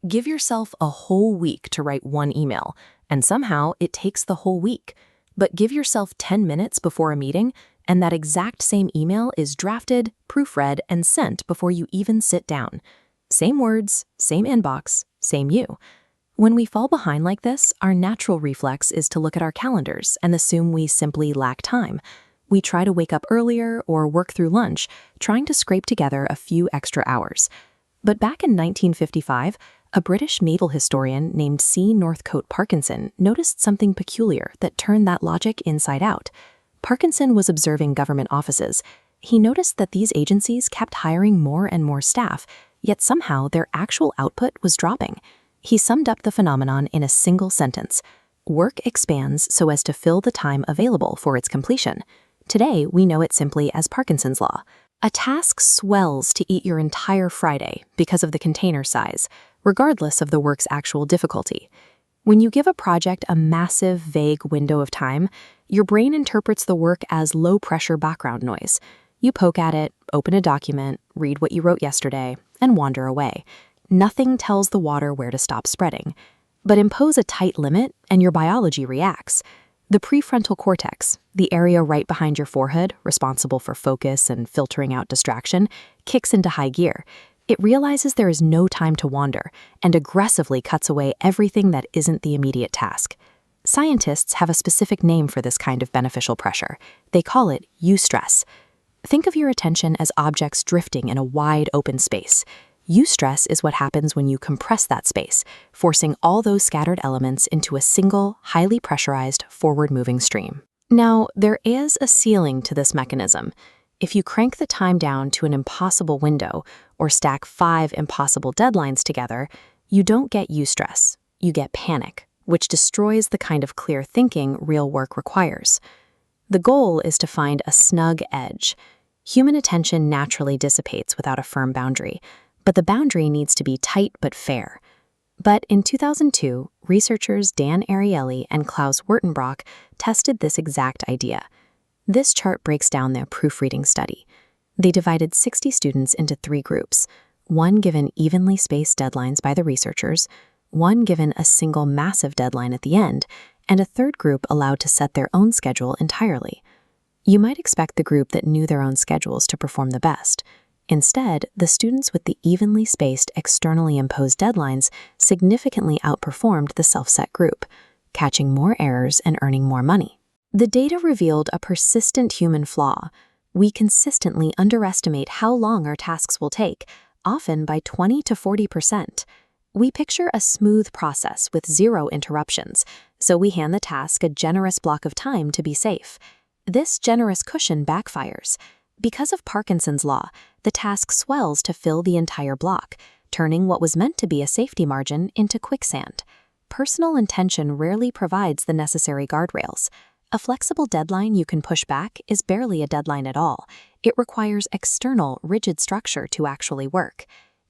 Give yourself a whole week to write one email, and somehow it takes the whole week. But give yourself 10 minutes before a meeting, and that exact same email is drafted, proofread, and sent before you even sit down. Same words, same inbox, same you. When we fall behind like this, our natural reflex is to look at our calendars and assume we simply lack time. We try to wake up earlier or work through lunch, trying to scrape together a few extra hours. But back in 1955, a British naval historian named C. Northcote Parkinson noticed something peculiar that turned that logic inside out. Parkinson was observing government offices. He noticed that these agencies kept hiring more and more staff, yet somehow their actual output was dropping. He summed up the phenomenon in a single sentence: work expands so as to fill the time available for its completion. Today, we know it simply as Parkinson's law. A task swells to eat your entire Friday because of the container size, regardless of the work's actual difficulty. When you give a project a massive, vague window of time, your brain interprets the work as low-pressure background noise. You poke at it, open a document, read what you wrote yesterday, and wander away. Nothing tells the water where to stop spreading. But impose a tight limit, and your biology reacts. The prefrontal cortex, the area right behind your forehead, responsible for focus and filtering out distraction, kicks into high gear. It realizes there is no time to wander and aggressively cuts away everything that isn't the immediate task. Scientists have a specific name for this kind of beneficial pressure. They call it eustress. Think of your attention as objects drifting in a wide open space. Eustress is what happens when you compress that space, forcing all those scattered elements into a single, highly pressurized, forward-moving stream. Now, there is a ceiling to this mechanism. If you crank the time down to an impossible window or stack 5 impossible deadlines together, you don't get eustress. You get panic, which destroys the kind of clear thinking real work requires. The goal is to find a snug edge. Human attention naturally dissipates without a firm boundary, but the boundary needs to be tight but fair. But in 2002, researchers Dan Ariely and Wertenbroch tested this exact idea. This chart breaks down their proofreading study. They divided 60 students into 3 groups, one given evenly spaced deadlines by the researchers, one given a single massive deadline at the end, and a third group allowed to set their own schedule entirely. You might expect the group that knew their own schedules to perform the best. Instead, the students with the evenly spaced, externally imposed deadlines significantly outperformed the self-set group, catching more errors and earning more money. The data revealed a persistent human flaw. We consistently underestimate how long our tasks will take, often by 20 to 40%. We picture a smooth process with 0 interruptions, so we hand the task a generous block of time to be safe. This generous cushion backfires. Because of Parkinson's law, the task swells to fill the entire block, turning what was meant to be a safety margin into quicksand. Personal intention rarely provides the necessary guardrails. A flexible deadline you can push back is barely a deadline at all. It requires external, rigid structure to actually work.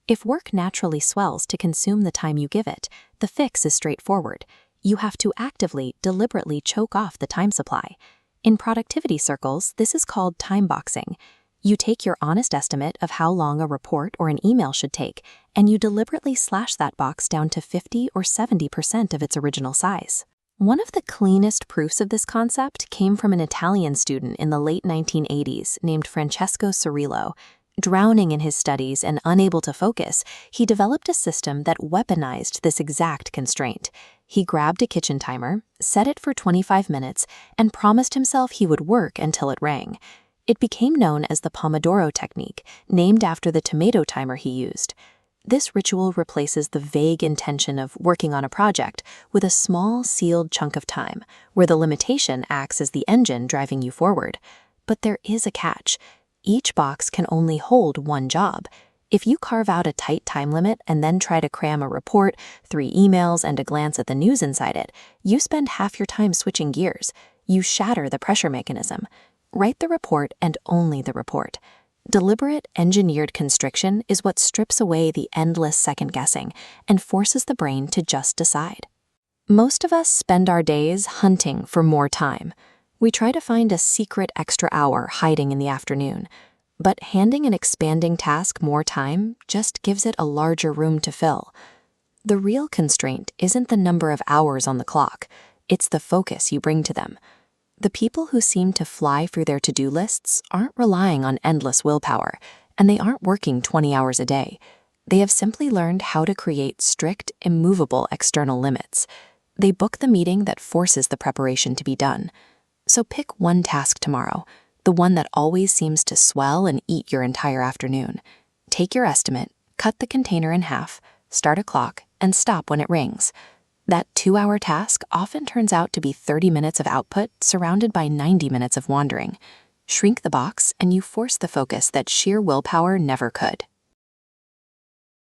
If work naturally swells to consume the time you give it, the fix is straightforward. You have to actively, deliberately choke off the time supply. In productivity circles, this is called timeboxing. You take your honest estimate of how long a report or an email should take, and you deliberately slash that box down to 50 or 70% of its original size. One of the cleanest proofs of this concept came from an Italian student in the late 1980s named Francesco Cirillo. Drowning in his studies and unable to focus, he developed a system that weaponized this exact constraint. He grabbed a kitchen timer, set it for 25 minutes, and promised himself he would work until it rang. It became known as the Pomodoro technique, named after the tomato timer he used. This ritual replaces the vague intention of working on a project with a small, sealed chunk of time, where the limitation acts as the engine driving you forward. But there is a catch. Each box can only hold one job. If you carve out a tight time limit and then try to cram a report, 3 emails, and a glance at the news inside it, you spend half your time switching gears. You shatter the pressure mechanism. Write the report and only the report. Deliberate, engineered constriction is what strips away the endless second-guessing and forces the brain to just decide. Most of us spend our days hunting for more time. We try to find a secret extra hour hiding in the afternoon. But handing an expanding task more time just gives it a larger room to fill. The real constraint isn't the number of hours on the clock, it's the focus you bring to them. The people who seem to fly through their to-do lists aren't relying on endless willpower, and they aren't working 20 hours a day. They have simply learned how to create strict, immovable external limits. They book the meeting that forces the preparation to be done. So pick one task tomorrow, the one that always seems to swell and eat your entire afternoon. Take your estimate, cut the container in half, start a clock, and stop when it rings. That 2-hour task often turns out to be 30 minutes of output surrounded by 90 minutes of wandering. Shrink the box and you force the focus that sheer willpower never could.